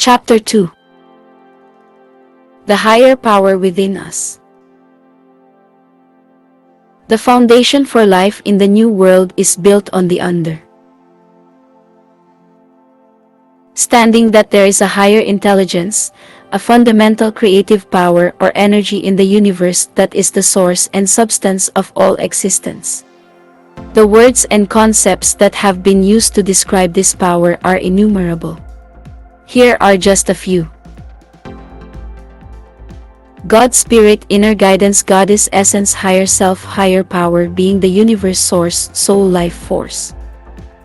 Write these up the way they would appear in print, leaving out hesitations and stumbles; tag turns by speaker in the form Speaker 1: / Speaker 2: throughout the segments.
Speaker 1: Chapter 2. The Higher Power Within Us. The foundation for life in the new world is built on the understanding that there is a higher intelligence, a fundamental creative power or energy in the universe that is the source and substance of all existence. The words and concepts that have been used to describe this power are innumerable. Here are just a few. God, Spirit, inner guidance, Goddess, essence, higher self, higher power, being, the universe, source, soul, life force.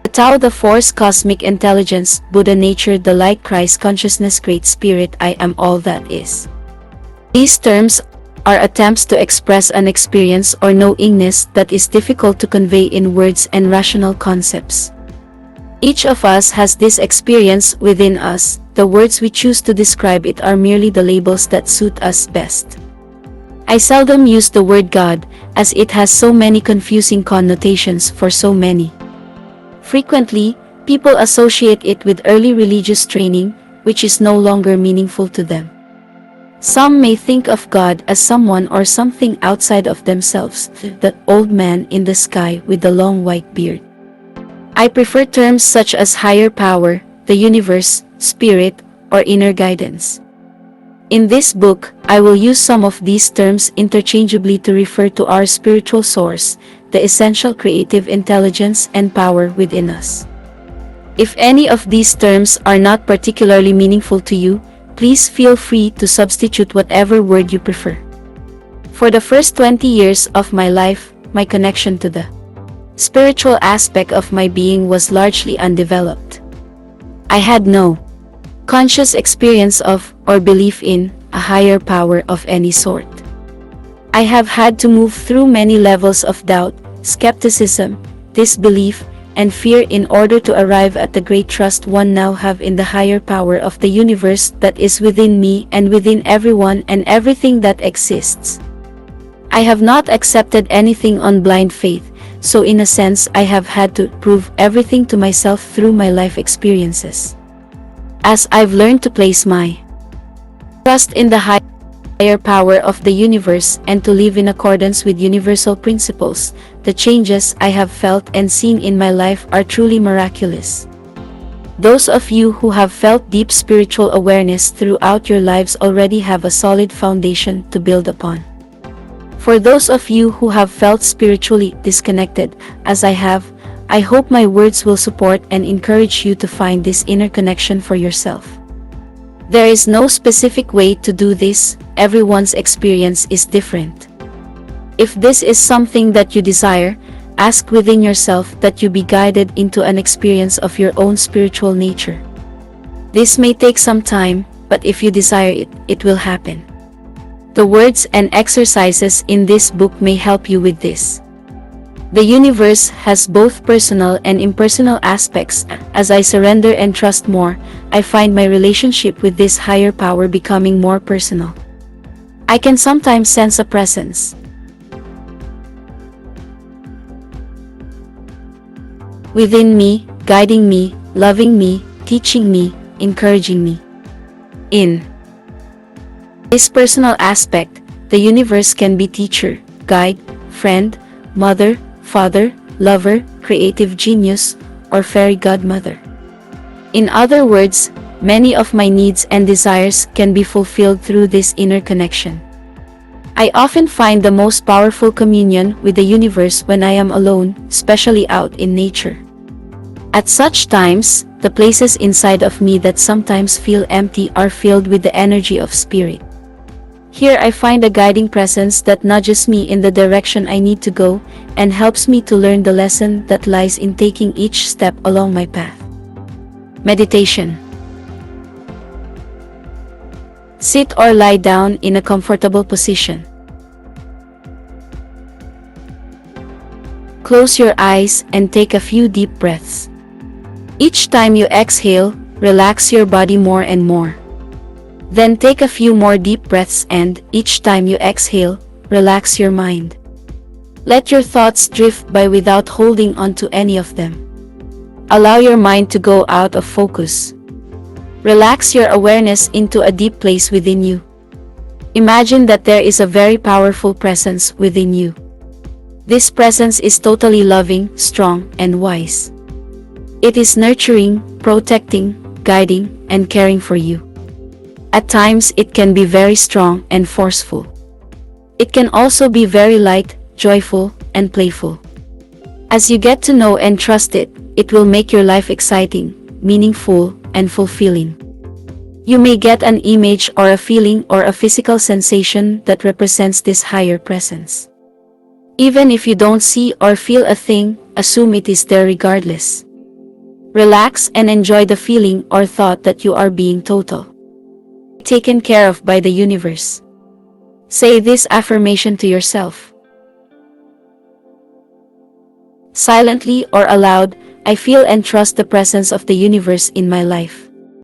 Speaker 1: The Tao, the force, cosmic intelligence, Buddha, nature, the light, Christ consciousness, great spirit, I am all that is. These terms are attempts to express an experience or knowingness that is difficult to convey in words and rational concepts. Each of us has this experience within us. The words we choose to describe it are merely the labels that suit us best. I seldom use the word God, as it has so many confusing connotations for so many. Frequently, people associate it with early religious training, which is no longer meaningful to them. Some may think of God as someone or something outside of themselves, the old man in the sky with the long white beard. I prefer terms such as higher power, the universe, spirit, or inner guidance. In this book, I will use some of these terms interchangeably to refer to our spiritual source, the essential creative intelligence and power within us. If any of these terms are not particularly meaningful to you, please feel free to substitute whatever word you prefer. For the first 20 years of my life, my connection to the spiritual aspect of my being was largely undeveloped. I had no conscious experience of, or belief in, a higher power of any sort. I have had to move through many levels of doubt, skepticism, disbelief, and fear in order to arrive at the great trust one now have in the higher power of the universe that is within me and within everyone and everything that exists. I have not accepted anything on blind faith, so in a sense I have had to prove everything to myself through my life experiences. As I've learned to place my trust in the higher power of the universe and to live in accordance with universal principles, the changes I have felt and seen in my life are truly miraculous. Those of you who have felt deep spiritual awareness throughout your lives already have a solid foundation to build upon. For those of you who have felt spiritually disconnected, as I have, I hope my words will support and encourage you to find this inner connection for yourself. There is no specific way to do this, everyone's experience is different. If this is something that you desire, ask within yourself that you be guided into an experience of your own spiritual nature. This may take some time, but if you desire it, it will happen. The words and exercises in this book may help you with this. The universe has both personal and impersonal aspects. As I surrender and trust more, I find my relationship with this higher power becoming more personal. I can sometimes sense a presence within me, guiding me, loving me, teaching me, encouraging me. In this personal aspect, the universe can be teacher, guide, friend, mother, father, lover, creative genius, or fairy godmother. In other words, many of my needs and desires can be fulfilled through this inner connection. I often find the most powerful communion with the universe when I am alone, especially out in nature. At such times, the places inside of me that sometimes feel empty are filled with the energy of spirit. Here I find a guiding presence that nudges me in the direction I need to go and helps me to learn the lesson that lies in taking each step along my path. Meditation. Sit or lie down in a comfortable position. Close your eyes and take a few deep breaths. Each time you exhale, relax your body more and more. Then take a few more deep breaths and, each time you exhale, relax your mind. Let your thoughts drift by without holding on to any of them. Allow your mind to go out of focus. Relax your awareness into a deep place within you. Imagine that there is a very powerful presence within you. This presence is totally loving, strong, and wise. It is nurturing, protecting, guiding, and caring for you. At times, it can be very strong and forceful. It can also be very light, joyful, and playful. As you get to know and trust it, it will make your life exciting, meaningful, and fulfilling. You may get an image or a feeling or a physical sensation that represents this higher presence. Even if you don't see or feel a thing, assume it is there regardless. Relax and enjoy the feeling or thought that you are being total, taken care of by the universe. Say this affirmation to yourself. Silently or aloud, I feel and trust the presence of the universe in my life.